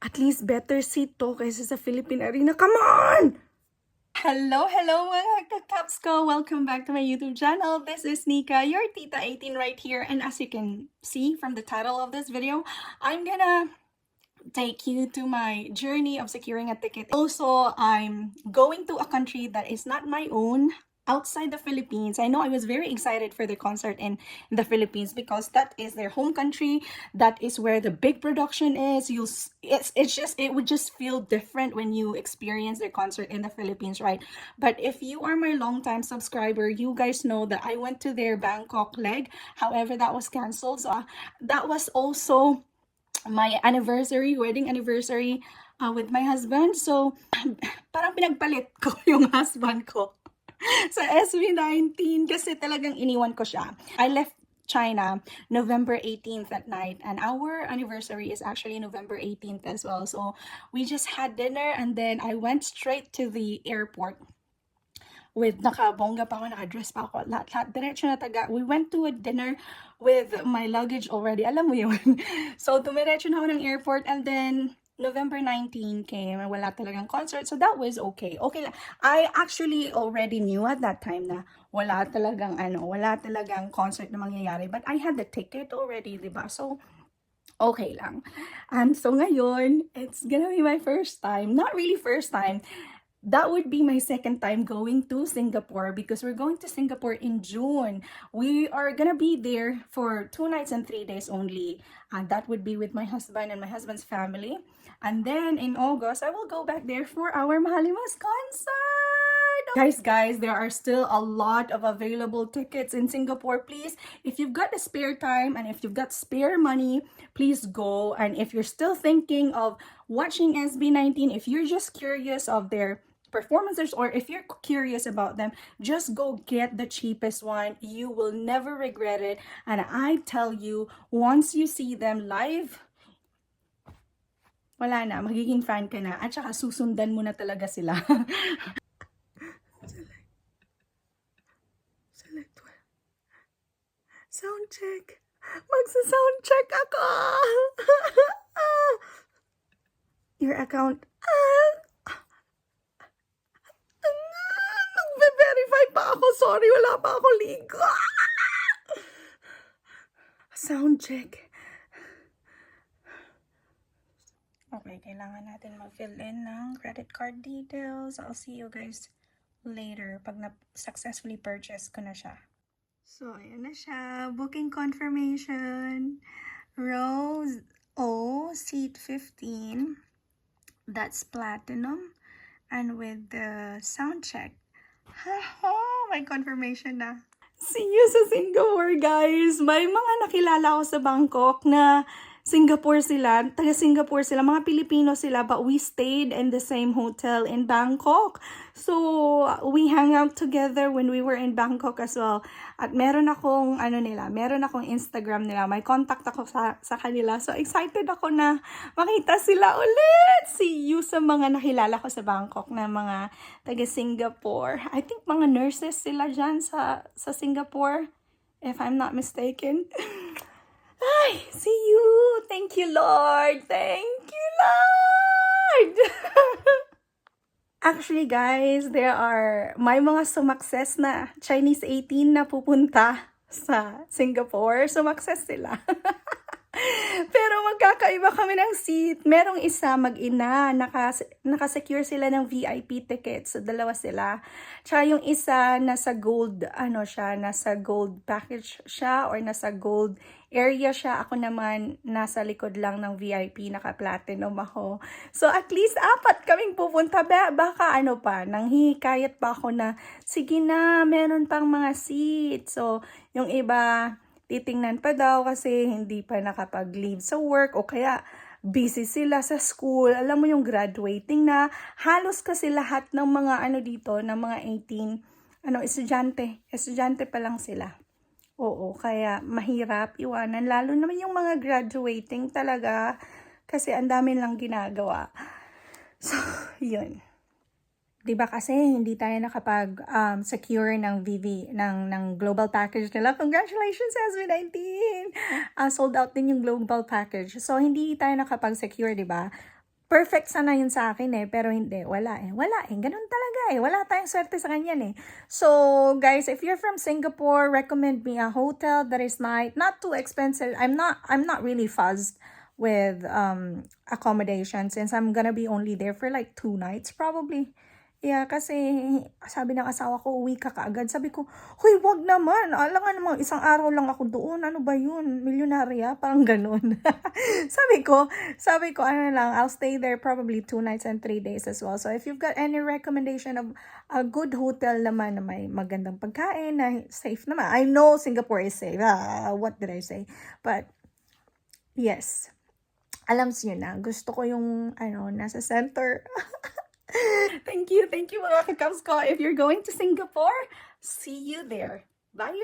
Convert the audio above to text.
At least better seat to kaysa sa Philippine Arena. Come on! Hello mga kakaps ko! Welcome back to my YouTube channel. This is Nika, your Tita 18 right here. And as you can see from the title of this video, I'm gonna take you to my journey of securing a ticket. Also, I'm going to a country that is not my own, outside the Philippines. I know I was very excited for the concert in the Philippines because that is their home country. That is where the big production is. It would just feel different when you experience their concert in the Philippines, right? But if you are my longtime subscriber, you guys know that I went to their Bangkok leg. However, that was canceled. So that was also my wedding anniversary with my husband. So, parang pinagpalit ko yung husband ko sa SB19 kasi talagang iniwan ko siya. I left China November 18th at night, and our anniversary is actually November 18th as well. So we just had dinner and then I went straight to the airport with nakabongga pa ako, nakadress pa ako, lahat diretso na taga. We went to a dinner with my luggage already, alam mo yun. So tumiretso na ako ng airport, and then November 19 came, wala talagang concert, so that was okay. Okay lang. I actually already knew at that time na wala talagang concert na mangyayari, but I had the ticket already, diba? So okay lang. And so ngayon, it's gonna be my first time, not really first time, that would be my second time going to Singapore because we're going to Singapore in June. We are gonna be there for 2 nights and 3 days only. And that would be with my husband and my husband's family. And then in August, I will go back there for our Mahalimas concert. Guys, there are still a lot of available tickets in Singapore. Please, if you've got the spare time and if you've got spare money, please go. And if you're still thinking of watching SB19, if you're just curious of their performances or if you're curious about them, just go get the cheapest one. You will never regret it. And I tell you, once you see them live, wala na, magiging fan ka na. At saka susundan mo na talaga sila. Sound check. Magsa-sound check ako. Your account. Nagbe-verify pa ako. Sorry, wala pa ako ligo. Sound check. Okay, kailangan natin mag-fill in ng credit card details. I'll see you guys later pag successfully purchase ko na siya. So, ayan na siya. Booking confirmation. Row O, seat 15. That's platinum. And with the sound check. May confirmation na. See you sa Singapore, guys! May mga nakilala ko sa Bangkok na Singapore sila, taga-Singapore sila, mga Pilipino sila, but we stayed in the same hotel in Bangkok. So, we hung out together when we were in Bangkok as well. At meron akong, meron akong Instagram nila. May contact ako sa kanila. So, excited ako na makita sila ulit. See you sa mga nakilala ko sa Bangkok na mga taga-Singapore. I think mga nurses sila dyan sa Singapore, if I'm not mistaken. Ay, see you! Thank you, Lord! Thank you, Lord! Actually, guys, may mga sumakses na Chinese 18 na pupunta sa Singapore. Sumakses sila. Pero magkakaiba kami ng seat. Merong isa mag-ina, nakasecure sila ng VIP tickets. So, dalawa sila. Tsaka yung isa, nasa gold, nasa gold package siya or nasa gold area siya. Ako naman, nasa likod lang ng VIP, naka-platinum ako. So, at least 4 kaming pupunta. Baka nanghihikayat pa ako na, sige na, meron pang mga seats. So, yung iba, titingnan pa daw kasi hindi pa nakapag-leave sa work o kaya busy sila sa school. Alam mo yung graduating na. Halos kasi lahat ng mga dito, ng mga 18, estudyante pa lang sila. Oo, kaya mahirap iwanan. Lalo naman yung mga graduating talaga kasi ang dami lang ginagawa. So, yun. Diba kasi hindi tayo nakapag-secure ng ng global package nila. Congratulations, SB19! Sold out din yung global package. So, hindi tayo nakapag-secure, diba? perfect sana yun sa akin eh, pero hindi, wala eh. Wala eh, ganun talaga eh. Wala tayong swerte sa kanyan eh. So, guys, if you're from Singapore, recommend me a hotel that is not too expensive. I'm not really fussed with accommodation since I'm gonna be only there for like 2 nights probably. Yeah, kasi sabi ng asawa ko, uwi ka kaagad. Sabi ko, huy, wag naman. Alam nga namang isang araw lang ako doon. Ano ba yun? Milyonarya? Parang ganun. sabi ko, ano lang, I'll stay there probably 2 nights and 3 days as well. So if you've got any recommendation of a good hotel naman na may magandang pagkain, na safe naman. I know Singapore is safe. What did I say? But, yes. Alam niyo na, gusto ko yung, nasa center. Thank you mga kakabs ko. If you're going to Singapore, see you there. Bye!